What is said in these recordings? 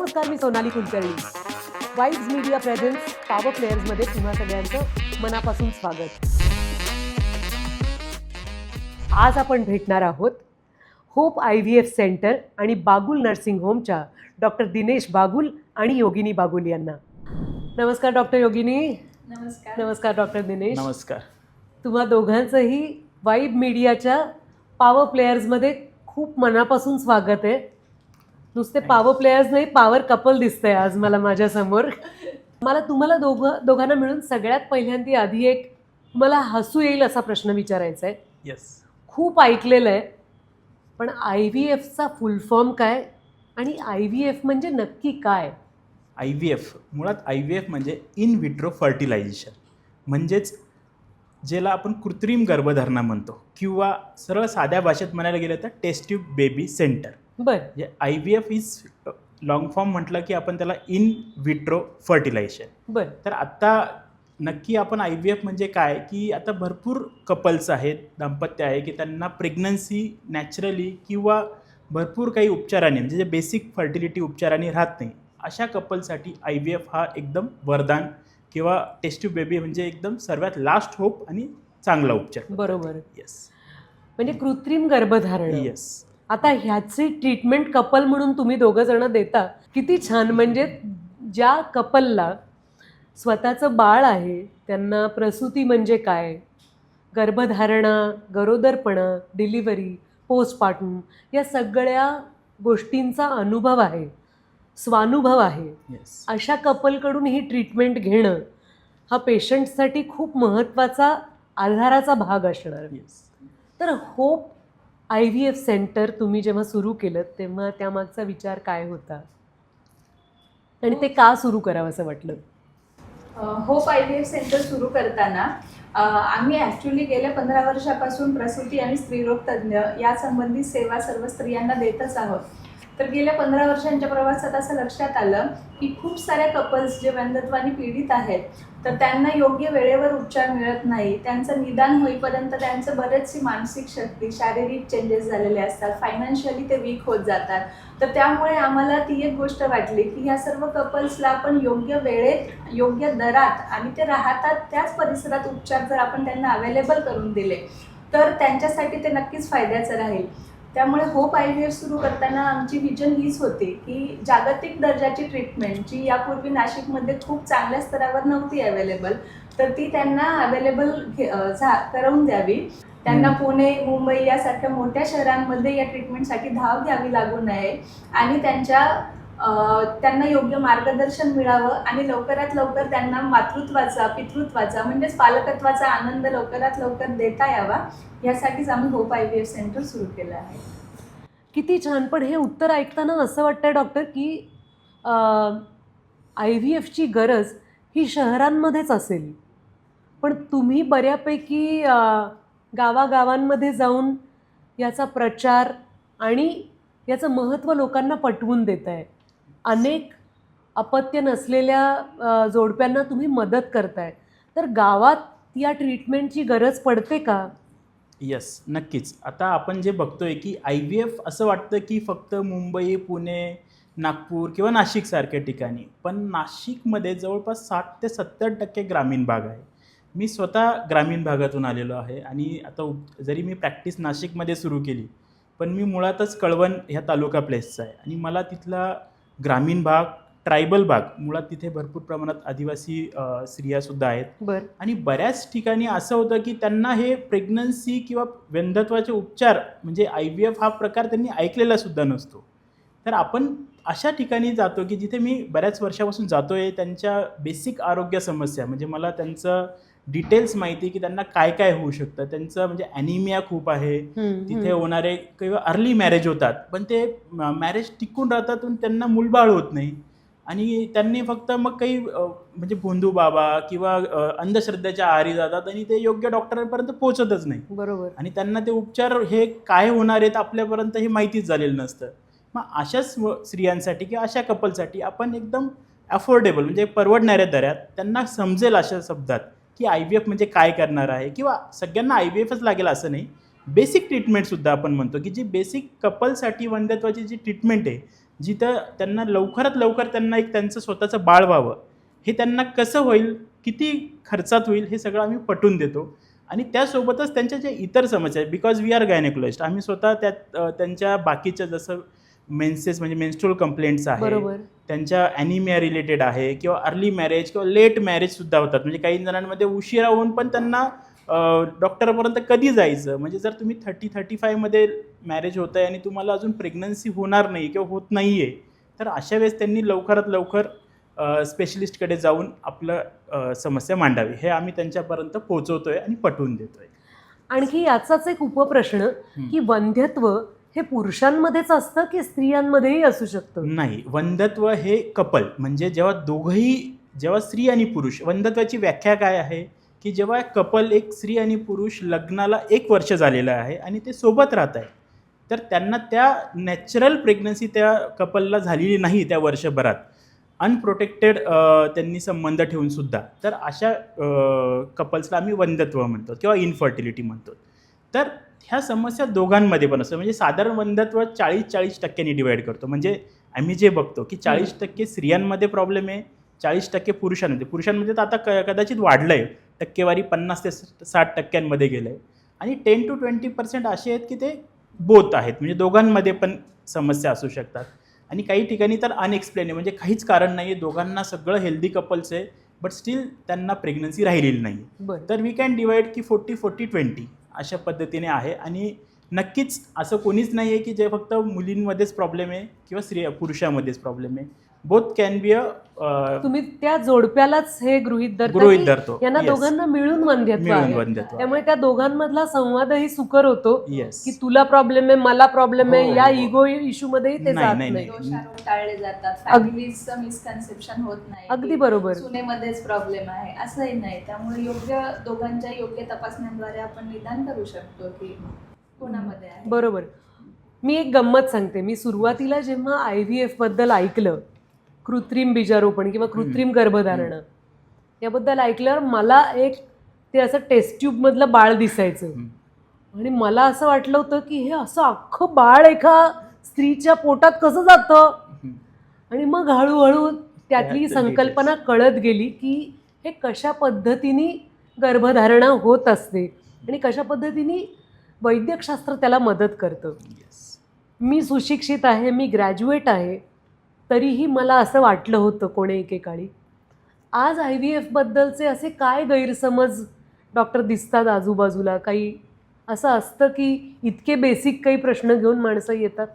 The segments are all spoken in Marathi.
नमस्कार, मी Sonali Kulkarni. Vibes Media presents power प्लेयर्समध्ये तुम्हा सगळ्यांचं मनापासून स्वागत. आज आपण भेटणार आहोत होप IVF सेंटर आणि बागुल नर्सिंग होमच्या डॉक्टर दिनेश बागुल आणि योगिनी बागुल यांना. नमस्कार डॉक्टर योगिनी. नमस्कार. नमस्कार डॉक्टर दिनेश. नमस्कार. तुम्हा दोघांचंही वाईब मीडियाच्या पॉवर प्लेयर्समध्ये खूप मनापासून स्वागत आहे. नुसते पॉवर प्लेयर्स नाही, पॉवर कपल दिसतंय आज मला माझ्यासमोर. मला तुम्हाला दोघांना मिळून सगळ्यात पहिल्यांदा आधी एक मला हसू येईल असा प्रश्न विचारायचा आहे. येस. खूप ऐकलेलं आहे, पण IVFचा फुल फॉर्म काय आणि IVF म्हणजे नक्की काय? IVF मुळात IVF म्हणजे इन विट्रो फर्टिलायझेशन, म्हणजेच ज्याला आपण कृत्रिम गर्भधारणा म्हणतो किंवा सरळ साध्या भाषेत म्हणायला गेलं तर टेस्ट ट्यूब बेबी सेंटर. बरं. IVF इज लॉंग फॉर्म म्हटलं की आपण त्याला इन विट्रो फर्टिलायझेशन. बरं. तर आता नक्की आपण IVF म्हणजे काय, की आता भरपूर कपल्स आहेत, दाम्पत्य आहे की त्यांना प्रेग्नन्सी नॅचरली किंवा भरपूर काही उपचारांनी म्हणजे जे बेसिक फर्टिलिटी उपचारांनी राहत नाही, अशा कपलसाठी IVF हा एकदम वरदान किंवा टेस्ट ट्यूब बेबी म्हणजे एकदम सर्वात लास्ट होप आणि चांगला उपचार. बरोबर. येस. म्हणजे कृत्रिम गर्भधारण. येस. आता ह्याची ट्रीटमेंट कपल म्हणून तुम्ही दोघं जण देता, किती छान. म्हणजे ज्या कपलला स्वतःचं बाळ आहे, त्यांना प्रसूती म्हणजे काय, गर्भधारणा, गरोदरपणा, डिलिव्हरी, पोस्टपार्टम या सगळ्या गोष्टींचा अनुभव आहे, स्वानुभव आहे, येस. अशा कपलकडून ही ट्रीटमेंट घेणं हा पेशंटसाठी खूप महत्त्वाचा आधाराचा भाग असणार. येस. तर होप IVF सेंटर तुम्ही जेव्हा सुरू केलं तेव्हा त्यामागचा विचार काय होता आणि ते का सुरू करावं असं वाटलं? होप IVF सेंटर सुरू करताना आम्ही ॲक्च्युली गेल्या 15 वर्षापासून प्रसूती आणि स्त्रीरोग तज्ज्ञ यासंबंधी सेवा सर्व स्त्रियांना देतच आहोत. तर गेल्या 15 वर्षांच्या प्रवासात असं लक्षात आलं की खूप साऱ्या कपल्स जे वंध्यत्वाने पीडित आहेत, तर त्यांना योग्य वेळेवर उपचार मिळत नाही. त्यांचं निदान होईपर्यंत त्यांचं बरेचशी मानसिक शक्ती, शारीरिक चेंजेस झालेले असतात, फायनान्शियली ते वीक होत जातात. तर त्यामुळे आम्हाला ती एक गोष्ट वाटली की ह्या सर्व कपल्सला आपण योग्य वेळेत, योग्य दरात आणि ते राहतात त्याच परिसरात उपचार जर आपण त्यांना अवेलेबल करून दिले तर त्यांच्यासाठी ते नक्कीच फायद्याचं राहील. त्यामुळे होप IVF सुरू करताना आमची विजन हीच होती की जागतिक दर्जाची ट्रीटमेंट जी यापूर्वी नाशिकमध्ये खूप चांगल्या स्तरावर नव्हती अवेलेबल, तर ती त्यांना अवेलेबल करून द्यावी. त्यांना पुणे, मुंबई यासारख्या मोठ्या शहरांमध्ये या ट्रीटमेंटसाठी धाव घ्यावी लागू नये आणि त्यांना योग्य मार्गदर्शन मिळावं आणि लवकरात लवकर त्यांना मातृत्वाचा, पितृत्वाचा म्हणजेच पालकत्वाचा आनंद लवकरात लवकर देता यावा, यासाठीच आम्ही होप IVF सेंटर सुरू केलं आहे. किती छान. पण हे उत्तर ऐकताना असं वाटतंय डॉक्टर की IVFची गरज ही शहरांमध्येच असेल, पण तुम्ही बऱ्यापैकी गावागावांमध्ये जाऊन याचा प्रचार आणि याचं महत्त्व लोकांना पटवून देत आहे. अनेक अपत्य नसलेल्या जोडप्यांना तुम्ही मदत करताय. तर गावात या ट्रीटमेंटची गरज पडते का? येस, नक्कीच. आता आपण जे बघतोय की IVF असं वाटतं की फक्त मुंबई, पुणे, नागपूर किंवा नाशिकसारख्या ठिकाणी, पण नाशिकमध्ये जवळपास 60 ते 70% ग्रामीण भाग आहे. मी स्वतः ग्रामीण भागातून आलेलो आहे आणि आता जरी मी प्रॅक्टिस नाशिकमध्ये सुरू केली, पण मी मुळातच कळवण ह्या तालुका प्लेसचा आहे आणि मला तिथला ग्रामीण भाग, ट्रायबल भाग, मुळात तिथे भरपूर प्रमाणात आदिवासी स्त्रियासुद्धा आहेत. बरं. आणि बऱ्याच ठिकाणी असं होतं की त्यांना हे प्रेग्नन्सी किंवा वंध्यत्वाचे उपचार म्हणजे IVF हा प्रकार त्यांनी ऐकलेला सुद्धा नसतो. तर आपण अशा ठिकाणी जातो की जिथे मी बऱ्याच वर्षापासून जातो आहे. त्यांच्या बेसिक आरोग्य समस्या म्हणजे मला त्यांचं डिटेल्स माहिती की त्यांना काय काय होऊ शकतं. त्यांचं म्हणजे ॲनिमिया खूप आहे, तिथे होणारे किंवा अर्ली मॅरेज होतात, पण ते मॅरेज टिकून राहतात पण त्यांना मूलबाळ होत नाही आणि त्यांनी फक्त मग काही म्हणजे भोंदू बाबा किंवा अंधश्रद्धेच्या आहारी जातात आणि ते योग्य डॉक्टरांपर्यंत पोहोचतच नाही. बरोबर. आणि त्यांना ते उपचार हे काय होणार आहेत आपल्यापर्यंत हे माहितीच झालेलं नसतं. मग अशाच स्त्रियांसाठी किंवा अशा कपलसाठी आपण एकदम अफोर्डेबल म्हणजे परवडणाऱ्या दरात त्यांना समजेल अशा शब्दात की IVF म्हणजे काय करणार आहे किंवा सगळ्यांना IVFच लागेल असं नाही, बेसिक ट्रीटमेंटसुद्धा आपण म्हणतो की जी बेसिक कपलसाठी वंध्यत्वाची जी ट्रीटमेंट आहे, जिथं त्यांना लवकरात लवकर त्यांना एक त्यांचं स्वतःचं बाळ व्हावं, हे त्यांना कसं होईल, किती खर्चात होईल, हे सगळं आम्ही पटवून देतो. आणि त्यासोबतच त्यांच्या ज्या इतर समस्या आहेत, बिकॉज वी आर गायनेकोलॉजिस्ट, आम्ही स्वतः त्यात त्यांच्या बाकीच्या जसं मेन्सेस म्हणजे मेन्स्ट्रुअल कंप्लेंट्स आहे, बरोबर. त्यांच्या ॲनिमिया रिलेटेड आहे, किंवा अर्ली मॅरेज किंवा लेट मॅरेजसुद्धा होतात. म्हणजे काही जणांमध्ये उशिरा होऊन पण त्यांना डॉक्टरपर्यंत कधी जायचं, म्हणजे जर तुम्ही 30-35मध्ये मॅरेज होत आहे आणि तुम्हाला अजून प्रेग्नन्सी होणार नाही किंवा होत नाही आहे, तर अशा वेळेस त्यांनी लवकरात लवकर स्पेशलिस्टकडे जाऊन आपलं समस्या मांडावी, हे आम्ही त्यांच्यापर्यंत पोहोचवतोय आणि पटवून देतोय. आणखी याचाच एक उपप्रश्न की वंध्यत्व हे पुरुषांमध्येच असतं की स्त्रियांमध्येही असू शकतं? नाही, वंध्यत्व हे कपल म्हणजे जेव्हा दोघंही, जेव्हा स्त्री आणि पुरुष, वंध्यत्वाची व्याख्या काय आहे की जेव्हा कपल, एक स्त्री आणि पुरुष लग्नाला 1 वर्ष झालेलं आहे आणि ते सोबत राहत आहे, तर त्यांना त्या नॅचरल प्रेग्नन्सी त्या कपलला झालेली नाही त्या वर्षभरात, अनप्रोटेक्टेड त्यांनी संबंध ठेवून सुद्धा, तर अशा कपल्सला आम्ही वंध्यत्व म्हणतो किंवा इनफर्टिलिटी म्हणतो. तर ह्या समस्या दोघांमध्ये पण असतं. म्हणजे साधारण वंध्यत्व 40% डिवाईड करतो. म्हणजे आम्ही जे बघतो की 40% स्त्रियांमध्ये प्रॉब्लेम आहे, 40% पुरुषांमध्ये. पुरुषांमध्ये तर आता कदाचित वाढलं आहे, टक्केवारी 50 ते 60% गेलं आहे. आणि 10 to 20% असे आहेत की ते बोथ आहेत, म्हणजे दोघांमध्ये पण समस्या असू शकतात. आणि काही ठिकाणी तर अनएक्सप्लेन आहे, म्हणजे काहीच कारण नाही आहे, दोघांना सगळं हेल्दी कपल्स आहे, बट स्टील त्यांना प्रेग्नन्सी राहिलेली नाही. बरं. तर वी कॅन डिवाईड की 40-40-20 अशा पद्धतीने आहे. आणि नक्कीच असं कोणीच नाही आहे की जे फक्त मुलींमध्येच प्रॉब्लेम आहे किंवा पुरुषामध्येच प्रॉब्लेम आहे. बोथ कॅन बी तुम्ही त्या जोडप्यालाच हे गृहीत गृहीत धरतो. यांना Yes. दोघांना मिळून वंध्यत्व मिळून आहे. वंध्यत्व. त्यामुळे त्या दोघांमधला संवादही सुकर होतो येस. की तुला प्रॉब्लेम आहे, मला प्रॉब्लेम आहे, हो, या हो. इगो इश्यू मध्येही ते नाही, जात नाही, नाही. दोषारोप टाळले जातात, फॅमिलीजचं मिसकन्सेप्शन होत नाही, अगदी बरोबर. सुनेमध्येच प्रॉब्लेम आहे असंही नाही. त्यामुळे योग्य दोघांच्या योग्य तपासण्यांद्वारे आपण निदान करू शकतो की कोणामध्ये आहे. बरोबर. मी एक गंमत सांगते. मी सुरुवातीला जेव्हा IVF बद्दल ऐकलं, कृत्रिम बीजारोपण किंवा कृत्रिम गर्भधारणा याबद्दल ऐकल्यावर मला एक ते असं टेस्ट ट्यूबमधलं बाळ दिसायचं. आणि मला असं वाटलं होतं की हे असं अख्खं बाळ एका स्त्रीच्या पोटात कसं जातं. आणि मग हळूहळू त्यातली त्यात संकल्पना कळत गेली की हे कशा पद्धतीने गर्भधारणा होत असते आणि कशा पद्धतीने वैद्यकशास्त्र त्याला मदत करतं. मी सुशिक्षित आहे, मी ग्रॅज्युएट आहे, तरीही मला असं वाटलं होतं कोणे एकेकाळी. आज IVF बद्दलचे असे काय गैरसमज डॉक्टर दिसतात आजूबाजूला? काही असं असतं की इतके बेसिक काही प्रश्न घेऊन माणसं येतात?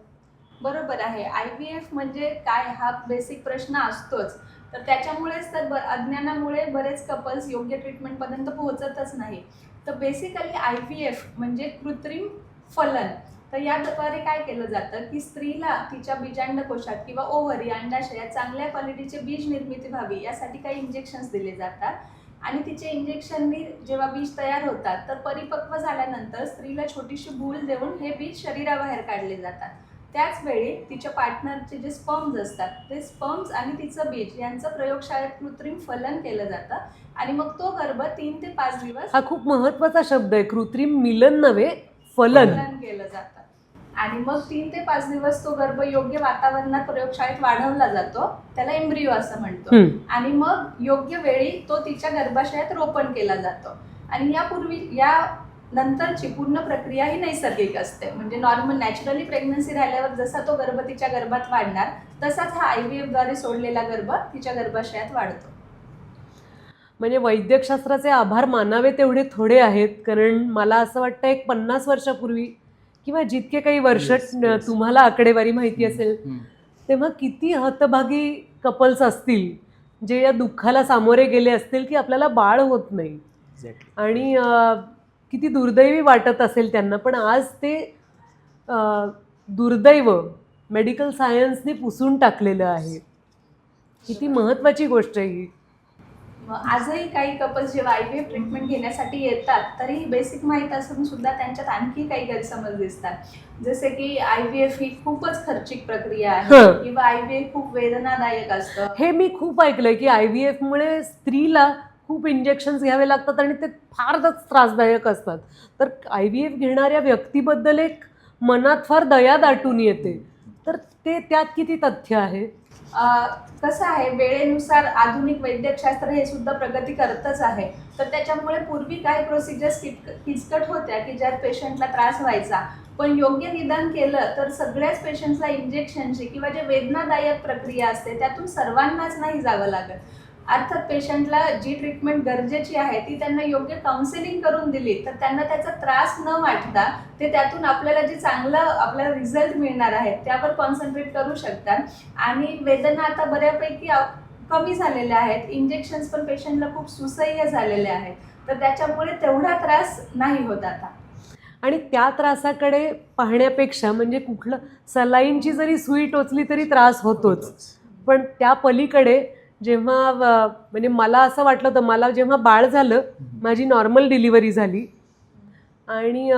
बरोबर आहे. IVF म्हणजे काय हा बेसिक प्रश्न असतोच. तर त्याच्यामुळेच तर अज्ञानामुळे बरेच कपल्स योग्य ट्रीटमेंटपर्यंत पोहोचतच नाही. तर बेसिकली IVF म्हणजे कृत्रिम फलन. तर याद्वारे काय केलं जातं की स्त्रीला तिच्या बीजांडकोशात किंवा ओव्हरी, अंडाशयात चांगल्या क्वालिटीचे बीज निर्मिती व्हावी यासाठी काही इंजेक्शन्स दिले जातात. आणि तिचे इंजेक्शननी जेव्हा बीज तयार होतात तर परिपक्व झाल्यानंतर स्त्रीला छोटीशी भूल देऊन हे बीज शरीराबाहेर काढले जातात. त्याच वेळी तिच्या पार्टनरचे जे स्पर्म्स असतात ते स्पर्म्स आणि तिचं बीज यांचं प्रयोगशाळेत कृत्रिम फलन केलं जातं. आणि मग तो गर्भ 3 ते 5 दिवस हा खूप महत्त्वाचा शब्द आहे. कृत्रिम मिलन नव्हे, फलन. केलं जातं. आणि मग 3 ते 5 दिवस तो गर्भ योग्य वातावरणात प्रयोगशाळेत वाढवला जातो, त्याला एम्ब्रिओ असं म्हणतो. आणि मग योग्य वेळी तो तिच्या गर्भाशयात रोपण केला जातो. आणि या नंतरची पूर्ण प्रक्रिया ही नैसर्गिक असते. म्हणजे नॉर्मल नॅचरली प्रेग्नन्सी राहिल्यावर जसा तो गर्भ तिच्या गर्भात वाढणार तसाच हा IVF द्वारे सोडलेला गर्भ तिच्या गर्भाशयात वाढतो. म्हणजे वैद्यकशास्त्राचे आभार मानावे तेवढे थोडे आहेत. कारण मला असं वाटतं एक 50 वर्षापूर्वी किंवा जितके काही वर्ष Yes. तुम्हाला आकडेवारी माहिती असेल तेव्हा किती हतभागी कपल्स असतील जे या दुःखाला सामोरे गेले असतील की आपल्याला बाळ होत नाही. आणि किती दुर्दैवी वाटत असेल त्यांना. पण आज ते दुर्दैव मेडिकल सायन्सने पुसून टाकलेलं आहे. किती महत्त्वाची गोष्ट आहे ही. आजही काही कपल्स जेव्हा IVF ट्रीटमेंट घेण्यासाठी येतात तरीही बेसिक माहीत असून सुद्धा त्यांच्यात आणखी काही गैरसमज दिसतात. जसे की IVF ही खूपच खर्चिक प्रक्रिया आहे किंवा IVF खूप वेदनादायक असतं. हे मी खूप ऐकलंय की IVF मुळे स्त्रीला खूप इंजेक्शन्स घ्यावे लागतात आणि ते फारच त्रासदायक असतात. तर IVF घेणाऱ्या व्यक्तीबद्दल एक मनात फार दया दाटून येते. तर त्यात किती तथ्य आहे? कसं आहे, वेळेनुसार आधुनिक वैद्यकशास्त्र हे सुद्धा प्रगती करतच आहे. तर त्याच्यामुळे पूर्वी काही प्रोसिजर्स किचकट होत्या की ज्यात पेशंटला त्रास व्हायचा, पण योग्य निदान केलं तर सगळ्याच पेशंट्सला इंजेक्शनची किंवा जे वेदनादायक प्रक्रिया असते त्यातून सर्वांनाच नाही जावं लागत. अर्थात पेशंटला जी ट्रीटमेंट गरजेची आहे ती त्यांना योग्य काउन्सिलिंग करून दिली तर त्यांना त्याचा त्रास न वाटता ते त्यातून आपल्याला जे चांगलं आपल्याला रिझल्ट मिळणार आहे त्यावर कॉन्सन्ट्रेट करू शकतात. आणि वेदना आता बऱ्यापैकी कमी झालेल्या आहेत. इंजेक्शन्स पण पेशंटला खूप सुसह्य झालेले आहेत, तर त्याच्यामुळे तेवढा त्रास नाही होत आता. आणि त्या त्रासाकडे पाहण्यापेक्षा म्हणजे कुठलं सलाईनची जरी सुई टोचली तरी त्रास होतोच, पण त्या पलीकडे जेव्हा म्हणजे मला असं वाटलं होतं, मला जेव्हा बाळ झालं, माझी नॉर्मल डिलिव्हरी झाली आणि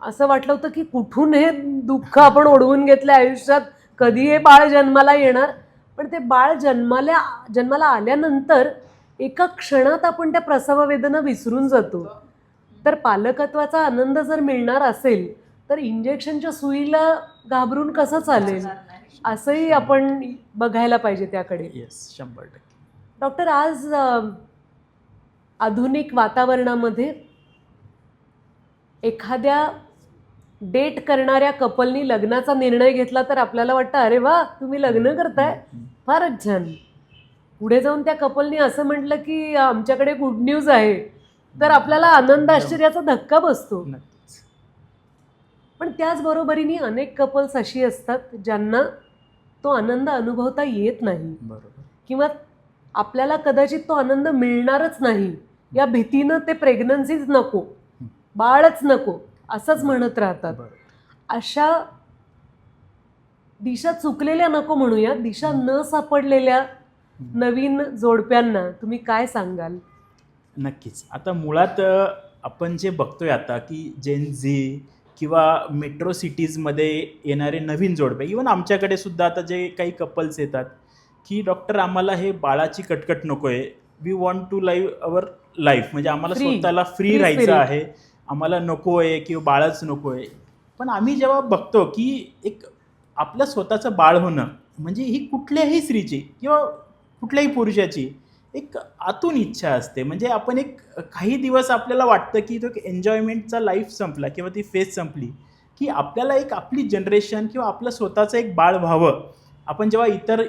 असं वाटलं होतं की कुठून हे दुःख आपण ओढवून घेतलं आयुष्यात, कधी हे बाळ जन्माला येणार. पण ते बाळ जन्माला आल्यानंतर एका क्षणात आपण त्या प्रसव वेदना विसरून जातो. तर पालकत्वाचा आनंद जर मिळणार असेल तर इंजेक्शनच्या सुईला घाबरून कसं चालेल, असंही आपण बघायला पाहिजे त्याकडे. येस, 100%. डॉक्टर, आज आधुनिक वातावरणामध्ये एखाद्या डेट करणाऱ्या कपलनी लग्नाचा निर्णय घेतला तर आपल्याला वाटतं अरे वा, तुम्ही लग्न करताय, फारच छान. पुढे जाऊन त्या कपलनी असं म्हटलं की आमच्याकडे गुड न्यूज आहे, तर आपल्याला आनंद आश्चर्याचा धक्का बसतो. नक्कीच. पण त्याचबरोबरीने अनेक कपल्स अशी असतात ज्यांना तो आनंद अनुभवता येत नाही, बरोबर. किंवा आपल्याला कदाचित तो आनंद मिळणारच नाही या भीतीनं ते प्रेग्नन्सीच नको, बाळच नको असंच म्हणत राहतात. बरोबर. अशा दिशा चुकलेल्या नको म्हणूया, दिशा न सापडलेल्या नवीन जोडप्यांना तुम्ही काय सांगाल? नक्कीच. आता मुळात आपण जे बघतोय आता की जेन झी किंवा मेट्रो सिटीजमध्ये येणारे नवीन जोडपे, इवन आमच्याकडे सुद्धा आता जे काही कपल्स येतात की डॉक्टर आम्हाला हे बाळाची कटकट नको आहे, we want to live our life, म्हणजे आम्हाला Free. स्वतःला फ्री Free राहायचं spirit. आहे, आम्हाला नको आहे किंवा बाळच नको आहे. पण आम्ही जेव्हा बघतो की एक आपलं स्वतःचं बाळ होणं म्हणजे ही कुठल्याही स्त्रीची किंवा कुठल्याही पुरुषाची एक आतून इच्छा असते. म्हणजे आपण एक काही दिवस आपल्याला वाटतं की तो एक एन्जॉयमेंटचा लाईफ संपला किंवा ती फेज संपली की आपल्याला एक आपली जनरेशन किंवा आपलं स्वतःचं एक बाळ व्हावं. आपण जेव्हा इतर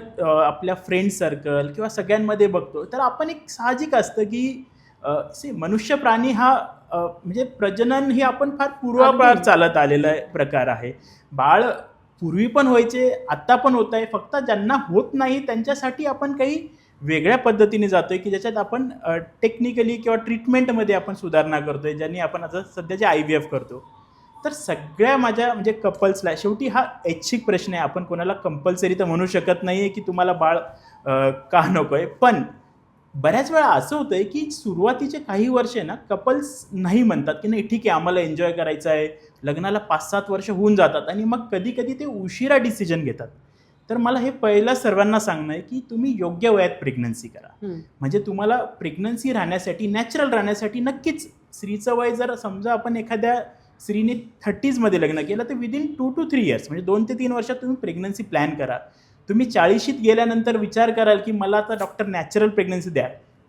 आपल्या फ्रेंड सर्कल किंवा सगळ्यांमध्ये बघतो तर आपण एक साहजिक असतं की मनुष्य प्राणी हा म्हणजे प्रजनन ही आपण फार पूर्वापार चालत आलेला प्रकार आहे. बाळ पूर्वी पण व्हायचे, आत्ता पण होत आहे, फक्त ज्यांना होत नाही त्यांच्यासाठी आपण काही वेगळ्या पद्धतीने जातोय की ज्याच्यात आपण टेक्निकली किंवा ट्रीटमेंटमध्ये आपण सुधारणा करतोय, ज्यांनी आपण आता सध्याचे IVF करतो. तर सगळ्या माझ्या म्हणजे कपल्सला शेवटी हा ऐच्छिक प्रश्न आहे, आपण कोणाला कंपल्सरी तर म्हणू शकत नाही आहे की तुम्हाला बाळ का नको आहे. पण बऱ्याच वेळा असं होतं आहे की सुरुवातीचे काही वर्षे ना कपल्स नाही म्हणतात की नाही ठीक आहे आम्हाला एन्जॉय करायचं आहे, लग्नाला 5-7 वर्ष होऊन जातात आणि मग कधी कधी ते उशिरा डिसिजन घेतात. तर मला हे पहिलं सर्वांना सांगणं आहे की तुम्ही योग्य वयात प्रेग्नन्सी करा. म्हणजे तुम्हाला प्रेग्नन्सी राहण्यासाठी, नॅचरल राहण्यासाठी नक्कीच स्त्रीचं वय जर समजा आपण एखाद्या स्त्रीने 30मध्ये लग्न केलं तर विदिन 2 to 3 इयर्स म्हणजे 2 ते 3 वर्षात तुम्ही प्रेग्नन्सी प्लॅन करा. तुम्ही 40शीत गेल्यानंतर विचार कराल की मला आता डॉक्टर नॅचरल प्रेग्नन्सी द्या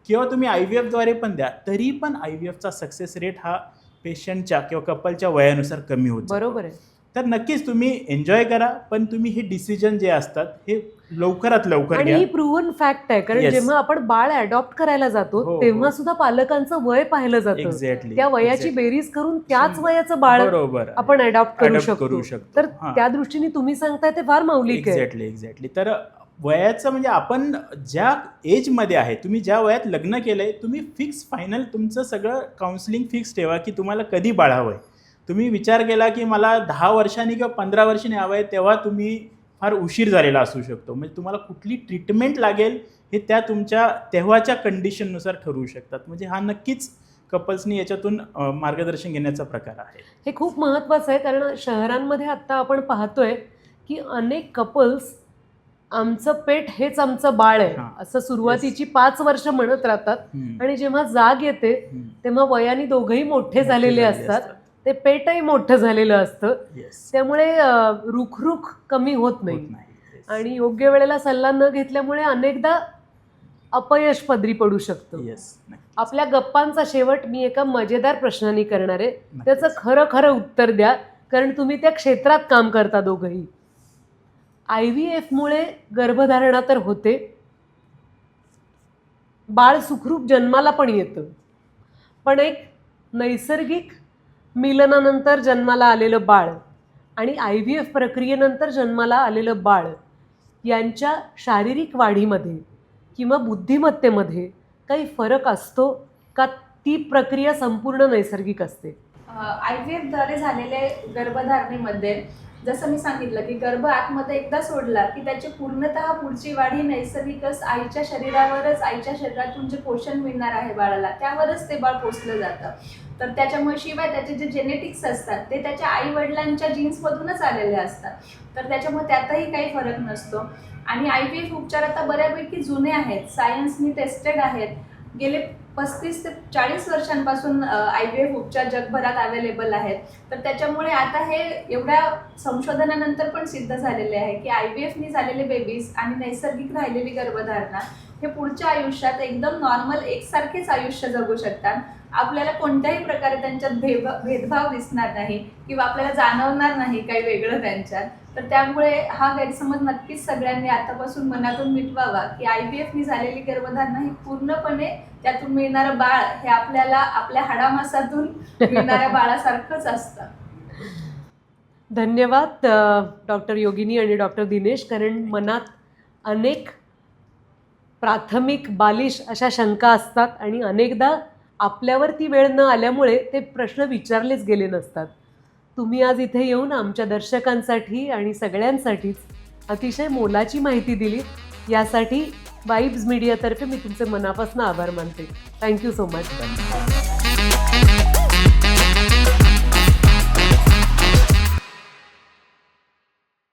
किंवा तुम्ही IVFद्वारे पण द्या, तरी पण IVFचा सक्सेस रेट हा पेशंटच्या किंवा कपलच्या वयानुसार कमी होतो. बरोबर आहे. तर नक्कीच तुम्ही एन्जॉय करा, पण तुम्ही हे डिसिजन जे असतात हे लवकरात लवकर आणि घ्या. ही प्रूव्हन फॅक्ट आहे, कारण Yes. जेव्हा आपण बाळ अडॉप्ट करायला जातो हो, तेव्हा हो. सुद्धा पालकांचं वय पाहिलं जातं. एक्झॅक्टली. त्या वयाची बेरीज करून त्याच वयाचं बाळ बरोबर आपण अडॉप्ट करू Adopt शकतो. करू शकतो. तर हां. त्या दृष्टीने तुम्ही सांगताय ते फार मौलिक आहे. एक्झॅक्टली. तर वयाचं म्हणजे आपण ज्या एजमध्ये आहे, तुम्ही ज्या वयात लग्न केलंय, तुम्ही फिक्स फायनल तुमचं सगळं काउन्सिलिंग फिक्स ठेवा की तुम्हाला कधी बाळ हवं आहे. तुम्ही विचार केला की मला 10 वर्षांनी किंवा 15 वर्षांनी हवं आहे, तेव्हा तुम्ही फार उशीर झालेला असू शकतो. म्हणजे तुम्हाला कुठली ट्रीटमेंट लागेल हे त्या तुमच्या तेव्हाच्या कंडिशननुसार ठरवू शकतात. म्हणजे हा नक्कीच कपल्सनी याच्यातून मार्गदर्शन घेण्याचा प्रकार आहे. हे खूप महत्त्वाचं आहे, कारण शहरांमध्ये आत्ता आपण पाहतोय की अनेक कपल्स आमचं पेट हेच आमचं बाळ आहे हां. असं सुरुवातीची 5 वर्ष म्हणत राहतात आणि जेव्हा जाग येते तेव्हा वयाने दोघंही मोठे झालेले असतात. ते पेटही मोठं झालेलं असतं, येस त्यामुळे रुखरुख कमी होत नाही. आणि योग्य वेळेला सल्ला न घेतल्यामुळे अनेकदा अपयश पदरी पडू शकतं. येस आपल्या गप्पांचा शेवट मी एका मजेदार प्रश्नाने करणार आहे. नक्कीच. त्याचं खरं खरं उत्तर द्या, कारण तुम्ही त्या क्षेत्रात काम करता दोघंही. IVF-मुळे गर्भधारणा तर होते, बाळ सुखरूप जन्माला पण येतं, पण एक नैसर्गिक मिलनानंतर जन्माला आलेलं बाळ आणि IVF प्रक्रियेनंतर जन्माला आलेलं बाळ यांच्या शारीरिक वाढीमध्ये किंवा बुद्धिमत्तेमध्ये काही फरक असतो का? ती प्रक्रिया संपूर्ण नैसर्गिक असते? IVF-द्वारे झालेल्या गर्भधारणेमध्ये जसं मी सांगितलं की गर्भ आतमध्ये एकदा सोडला की त्याची पूर्णतः पुढची वाढ ही नैसर्गिकच आईच्या शरीरावरच, आईच्या शरीरातून जे पोषण मिळणार आहे बाळाला त्यावरच ते बाळ पोसलं जातं. तर त्याच्यामुळे शिवाय त्याचे जे जेनेटिक्स असतात ते त्याच्या आई वडिलांच्या जीन्समधूनच आलेले असतात. तर त्याच्यामुळे त्यातही काही फरक नसतो. आणि IVF उपचार आता बऱ्यापैकी जुने आहेत, सायन्सनी टेस्टेड आहेत. गेले 35 ते 40 वर्षांपासून IVF उपचार जगभरात अवेलेबल आहेत. तर त्याच्यामुळे आता हे एवढ्या संशोधनानंतर पण सिद्ध झालेले आहे की IVF-नी झालेले बेबीज आणि नैसर्गिक राहिलेली गर्भधारणा हे पुढच्या आयुष्यात एकदम नॉर्मल एकसारखेच आयुष्य जगू शकतात. आपल्याला कोणत्याही प्रकारे त्यांच्यात भेदभाव दिसणार नाही किंवा आपल्याला जाणवणार नाही काही वेगळं त्यांच्यात. तर त्यामुळे हा गैरसमज नक्कीच सगळ्यांनी आतापासून मनातून मिटवावा की IVF-नी झालेली गर्भधारणा ही पूर्णपणे त्यातून मिळणारं बाळ हे आपल्याला आपल्या हाडामासातून मिळणाऱ्या बाळासारखंच असतं. धन्यवाद डॉक्टर योगिनी आणि डॉक्टर दिनेश, कारण मनात अनेक प्राथमिक बालिश अशा शंका असतात आणि अनेकदा आपल्यावर ती वेळ न आल्यामुळे ते प्रश्न विचारलेच गेले नसतात. तुम्ही आज इथे येऊन आमच्या दर्शकांसाठी आणि सगळ्यांसाठीच अतिशय मोलाची माहिती दिली, यासाठी वाइब्स मीडियातर्फे मी तुमचे मनापासून आभार मानते. Thank you so much.